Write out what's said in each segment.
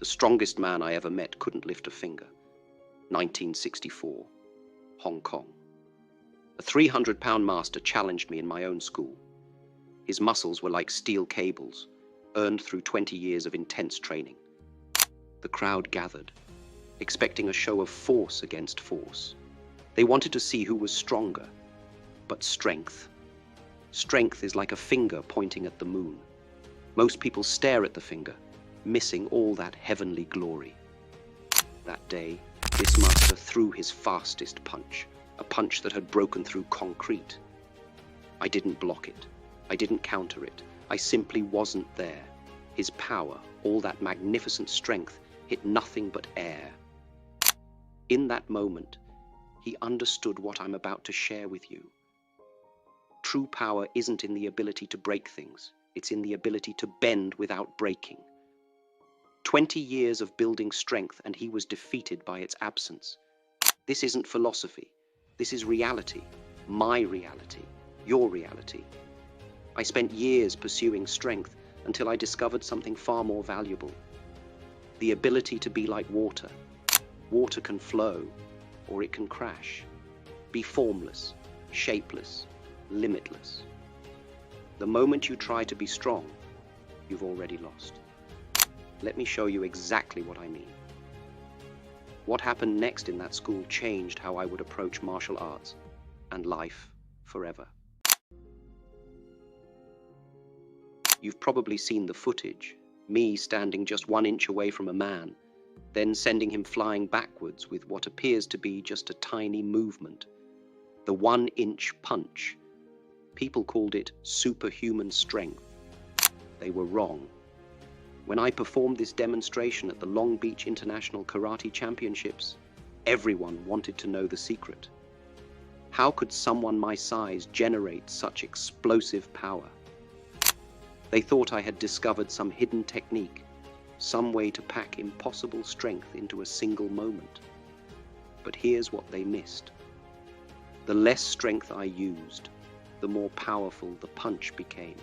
The strongest man I ever met couldn't lift a finger. 1964, Hong Kong. A 300-pound master challenged me in my own school. His muscles were like steel cables, earned through 20 years of intense training. The crowd gathered, expecting a show of force against force. They wanted to see who was stronger. But strength is like a finger pointing at the moon. Most people stare at the finger, missing all that heavenly glory. That day, this master threw his fastest punch, a punch that had broken through concrete. I didn't block it. I didn't counter it. I simply wasn't there. His power, all that magnificent strength, hit nothing but air. In that moment, he understood what I'm about to share with you. True power isn't in the ability to break things. It's in the ability to bend without breaking. 20 years of building strength, and he was defeated by its absence. This isn't philosophy. This is reality. My reality. Your reality. I spent years pursuing strength until I discovered something far more valuable. The ability to be like water. Water can flow, or it can crash. Be formless, shapeless, limitless. The moment you try to be strong, you've already lost. Let me show you exactly what I mean. What happened next in that school changed how I would approach martial arts and life forever. You've probably seen the footage, me standing just 1 inch away from a man, then sending him flying backwards with what appears to be just a tiny movement. The 1-inch punch. People called it superhuman strength. They were wrong. When I performed this demonstration at the Long Beach International Karate Championships, everyone wanted to know the secret. How could someone my size generate such explosive power? They thought I had discovered some hidden technique, some way to pack impossible strength into a single moment. But here's what they missed. The less strength I used, the more powerful the punch became.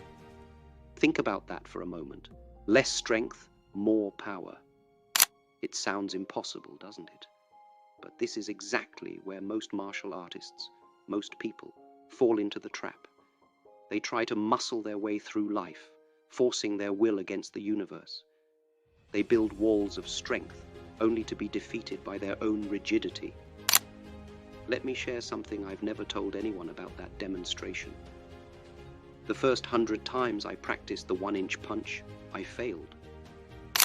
Think about that for a moment. Less strength, more power. It sounds impossible, doesn't it? But this is exactly where most martial artists, most people, fall into the trap. They try to muscle their way through life, forcing their will against the universe. They build walls of strength, only to be defeated by their own rigidity. Let me share something I've never told anyone about that demonstration. The first 100 times I practiced the 1-inch punch, I failed.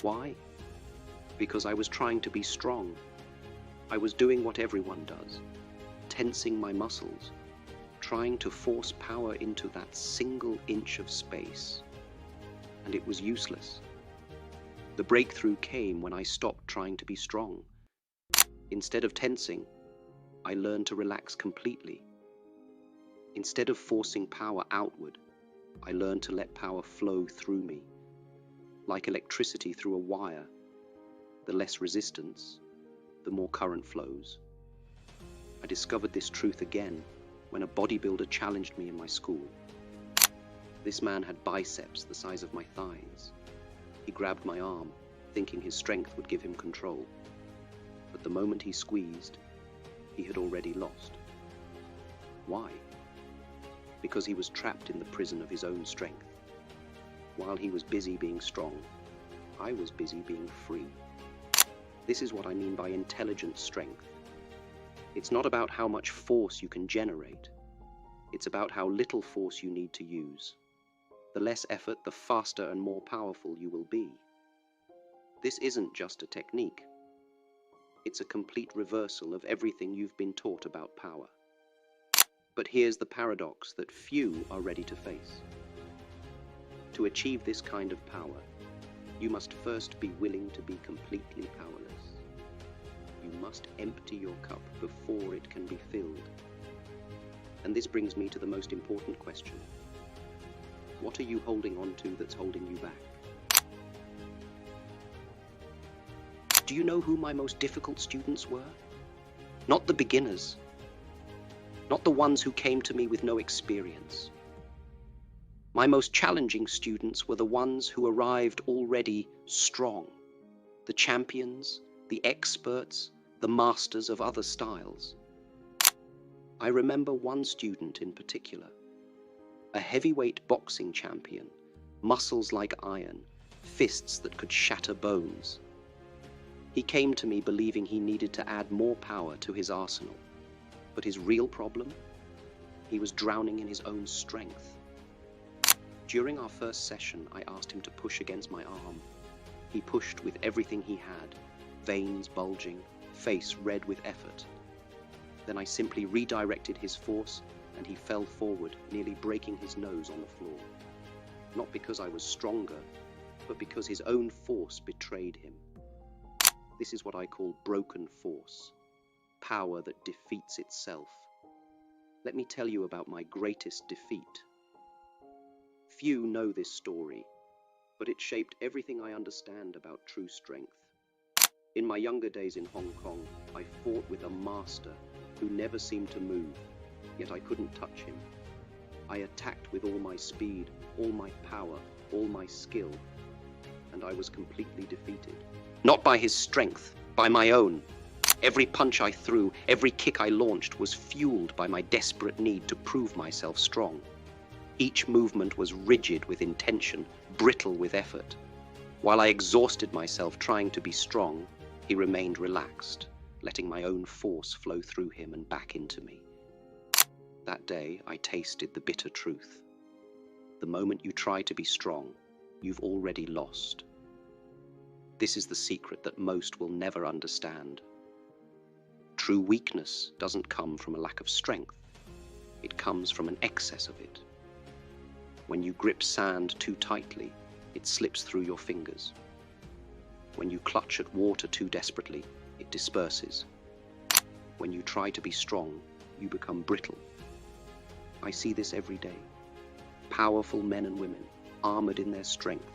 Why? Because I was trying to be strong. I was doing what everyone does, tensing my muscles, trying to force power into that single inch of space. And it was useless. The breakthrough came when I stopped trying to be strong. Instead of tensing, I learned to relax completely. Instead of forcing power outward, I learned to let power flow through me. Like electricity through a wire, the less resistance, the more current flows. I discovered this truth again when a bodybuilder challenged me in my school. This man had biceps the size of my thighs. He grabbed my arm, thinking his strength would give him control. But the moment he squeezed, he had already lost. Why? Because he was trapped in the prison of his own strength. While he was busy being strong, I was busy being free. This is what I mean by intelligent strength. It's not about how much force you can generate. It's about how little force you need to use. The less effort, the faster and more powerful you will be. This isn't just a technique. It's a complete reversal of everything you've been taught about power. But here's the paradox that few are ready to face. To achieve this kind of power, you must first be willing to be completely powerless. You must empty your cup before it can be filled. And this brings me to the most important question. What are you holding on to that's holding you back? Do you know who my most difficult students were? Not the beginners. Not the ones who came to me with no experience. My most challenging students were the ones who arrived already strong, the champions, the experts, the masters of other styles. I remember one student in particular, a heavyweight boxing champion, muscles like iron, fists that could shatter bones. He came to me believing he needed to add more power to his arsenal. But his real problem? He was drowning in his own strength. During our first session, I asked him to push against my arm. He pushed with everything he had, veins bulging, face red with effort. Then I simply redirected his force, and he fell forward, nearly breaking his nose on the floor. Not because I was stronger, but because his own force betrayed him. This is what I call broken force, power that defeats itself. Let me tell you about my greatest defeat. Few know this story, but it shaped everything I understand about true strength. In my younger days in Hong Kong, I fought with a master who never seemed to move, yet I couldn't touch him. I attacked with all my speed, all my power, all my skill, and I was completely defeated. Not by his strength, by my own. Every punch I threw, every kick I launched was fueled by my desperate need to prove myself strong. Each movement was rigid with intention, brittle with effort. While I exhausted myself trying to be strong, he remained relaxed, letting my own force flow through him and back into me. That day, I tasted the bitter truth. The moment you try to be strong, you've already lost. This is the secret that most will never understand. True weakness doesn't come from a lack of strength. It comes from an excess of it. When you grip sand too tightly, it slips through your fingers. When you clutch at water too desperately, it disperses. When you try to be strong, you become brittle. I see this every day. Powerful men and women, armored in their strength,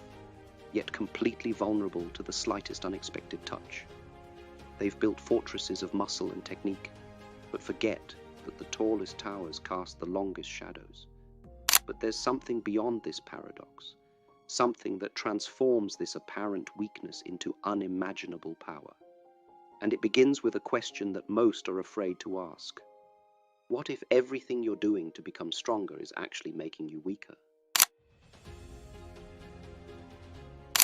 yet completely vulnerable to the slightest unexpected touch. They've built fortresses of muscle and technique, but forget that the tallest towers cast the longest shadows. But there's something beyond this paradox, something that transforms this apparent weakness into unimaginable power. And it begins with a question that most are afraid to ask. What if everything you're doing to become stronger is actually making you weaker?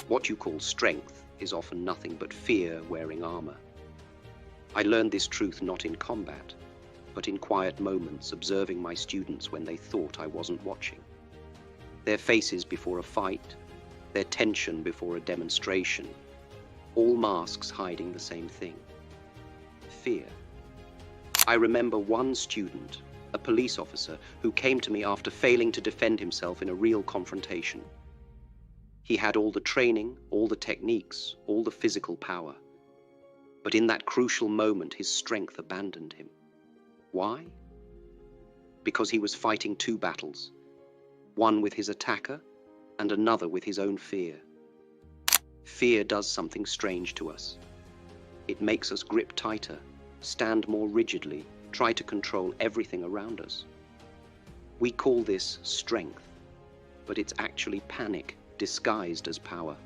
What you call strength is often nothing but fear wearing armor. I learned this truth not in combat, but in quiet moments observing my students when they thought I wasn't watching. Their faces before a fight, their tension before a demonstration, all masks hiding the same thing: fear. I remember one student, a police officer, who came to me after failing to defend himself in a real confrontation. He had all the training, all the techniques, all the physical power. But in that crucial moment, his strength abandoned him. Why? Because he was fighting two battles, one with his attacker and another with his own fear. Fear does something strange to us. It makes us grip tighter, stand more rigidly, try to control everything around us. We call this strength, but it's actually panic disguised as power.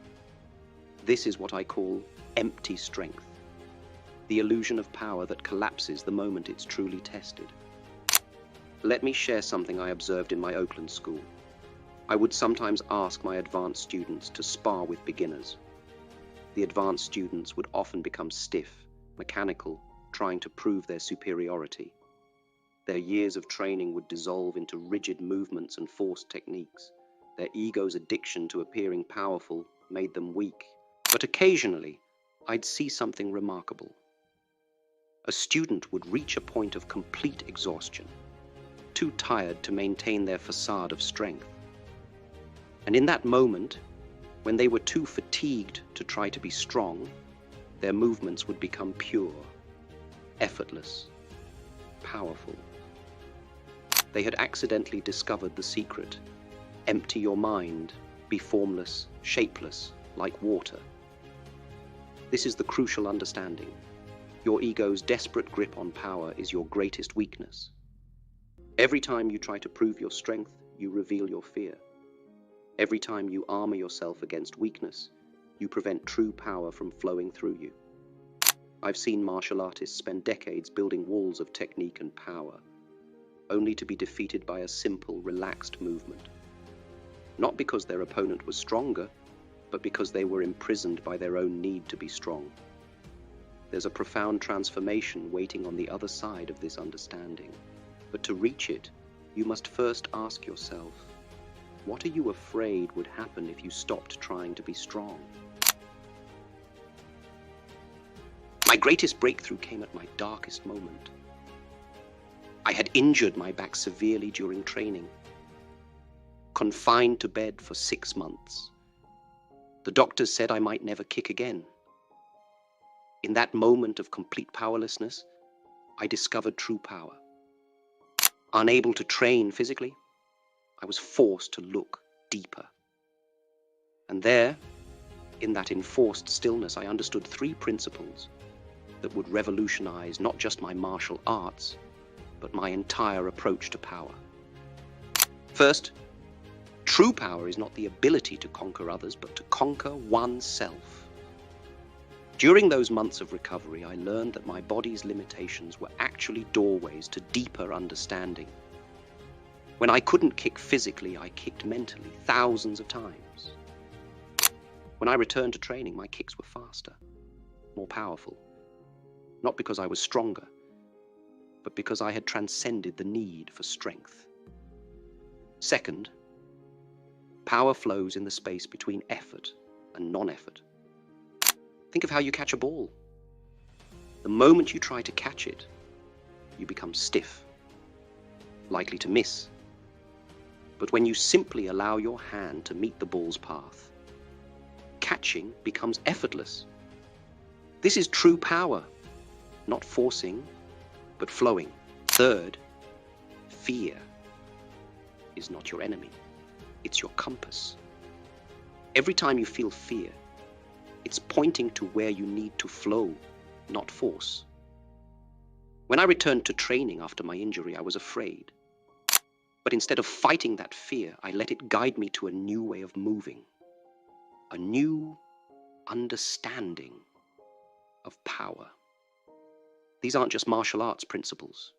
This is what I call empty strength, the illusion of power that collapses the moment it's truly tested. Let me share something I observed in my Oakland school. I would sometimes ask my advanced students to spar with beginners. The advanced students would often become stiff, mechanical, trying to prove their superiority. Their years of training would dissolve into rigid movements and forced techniques. Their ego's addiction to appearing powerful made them weak. But occasionally, I'd see something remarkable. A student would reach a point of complete exhaustion, too tired to maintain their facade of strength. And in that moment, when they were too fatigued to try to be strong, their movements would become pure, effortless, powerful. They had accidentally discovered the secret. Empty your mind, be formless, shapeless, like water. This is the crucial understanding. Your ego's desperate grip on power is your greatest weakness. Every time you try to prove your strength, you reveal your fear. Every time you armor yourself against weakness, you prevent true power from flowing through you. I've seen martial artists spend decades building walls of technique and power, only to be defeated by a simple, relaxed movement. Not because their opponent was stronger, but because they were imprisoned by their own need to be strong. There's a profound transformation waiting on the other side of this understanding. But to reach it, you must first ask yourself, what are you afraid would happen if you stopped trying to be strong? My greatest breakthrough came at my darkest moment. I had injured my back severely during training, confined to bed for 6 months. The doctors said I might never kick again. In that moment of complete powerlessness, I discovered true power. Unable to train physically, I was forced to look deeper. And there, in that enforced stillness, I understood 3 principles that would revolutionize not just my martial arts, but my entire approach to power. First, true power is not the ability to conquer others, but to conquer oneself. During those months of recovery, I learned that my body's limitations were actually doorways to deeper understanding. When I couldn't kick physically, I kicked mentally, thousands of times. When I returned to training, my kicks were faster, more powerful. Not because I was stronger, but because I had transcended the need for strength. Second, power flows in the space between effort and non-effort. Think of how you catch a ball. The moment you try to catch it, you become stiff, likely to miss. But when you simply allow your hand to meet the ball's path, catching becomes effortless. This is true power, not forcing, but flowing. Third, fear is not your enemy. It's your compass. Every time you feel fear, it's pointing to where you need to flow, not force. When I returned to training after my injury, I was afraid. But instead of fighting that fear, I let it guide me to a new way of moving, a new understanding of power. These aren't just martial arts principles.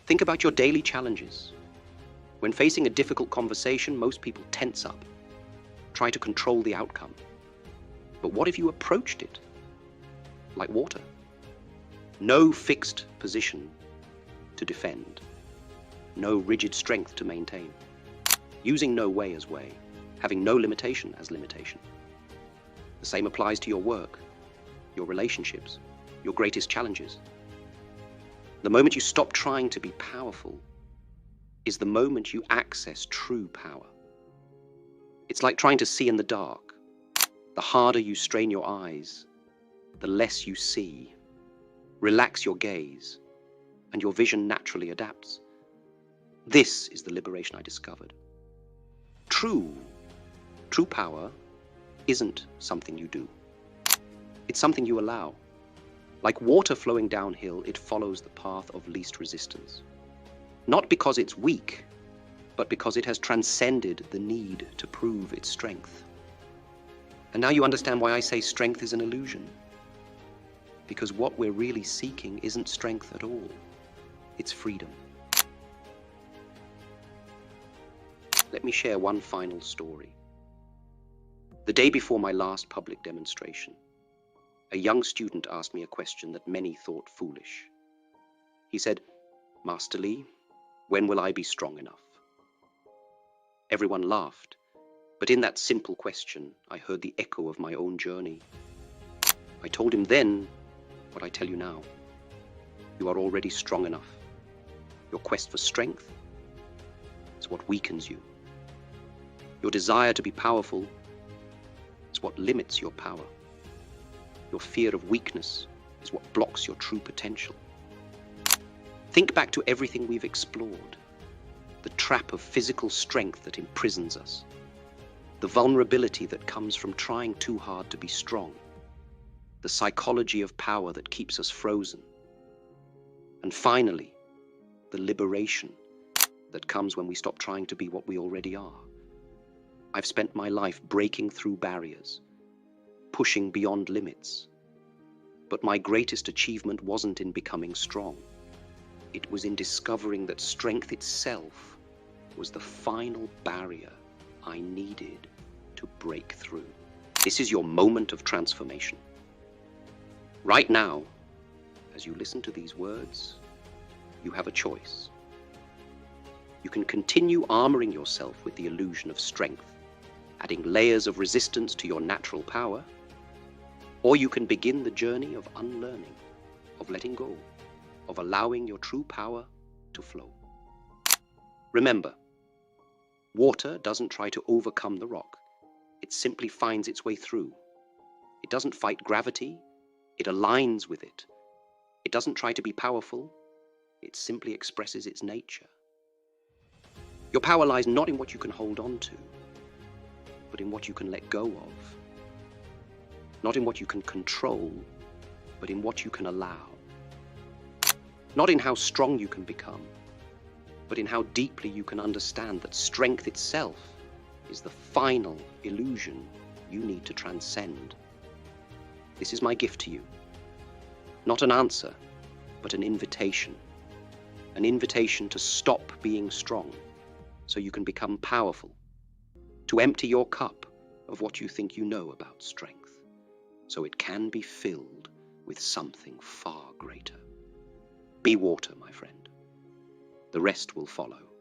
Think about your daily challenges. When facing a difficult conversation, most people tense up, try to control the outcome. But what if you approached it like water? No fixed position to defend, no rigid strength to maintain, using no way as way, having no limitation as limitation. The same applies to your work, your relationships, your greatest challenges. The moment you stop trying to be powerful is the moment you access true power. It's like trying to see in the dark. The harder you strain your eyes, the less you see. Relax your gaze, and your vision naturally adapts. This is the liberation I discovered. True power isn't something you do. It's something you allow. Like water flowing downhill, it follows the path of least resistance. Not because it's weak, but because it has transcended the need to prove its strength. And now you understand why I say strength is an illusion. Because what we're really seeking isn't strength at all. It's freedom. Let me share one final story. The day before my last public demonstration, a young student asked me a question that many thought foolish. He said, "Master Lee, when will I be strong enough?" Everyone laughed, but in that simple question, I heard the echo of my own journey. I told him then what I tell you now. You are already strong enough. Your quest for strength is what weakens you. Your desire to be powerful is what limits your power. Your fear of weakness is what blocks your true potential. Think back to everything we've explored. The trap of physical strength that imprisons us. The vulnerability that comes from trying too hard to be strong. The psychology of power that keeps us frozen. And finally, the liberation that comes when we stop trying to be what we already are. I've spent my life breaking through barriers, pushing beyond limits. But my greatest achievement wasn't in becoming strong. It was in discovering that strength itself was the final barrier I needed to break through. This is your moment of transformation. Right now, as you listen to these words, you have a choice. You can continue armoring yourself with the illusion of strength, adding layers of resistance to your natural power, or you can begin the journey of unlearning, of letting go, of allowing your true power to flow. Remember, water doesn't try to overcome the rock. It simply finds its way through. It doesn't fight gravity. It aligns with it. It doesn't try to be powerful. It simply expresses its nature. Your power lies not in what you can hold on to, but in what you can let go of. Not in what you can control, but in what you can allow. Not in how strong you can become, but in how deeply you can understand that strength itself is the final illusion you need to transcend. This is my gift to you. Not an answer, but an invitation. An invitation to stop being strong so you can become powerful. To empty your cup of what you think you know about strength, so it can be filled with something far greater. Be water, my friend. The rest will follow.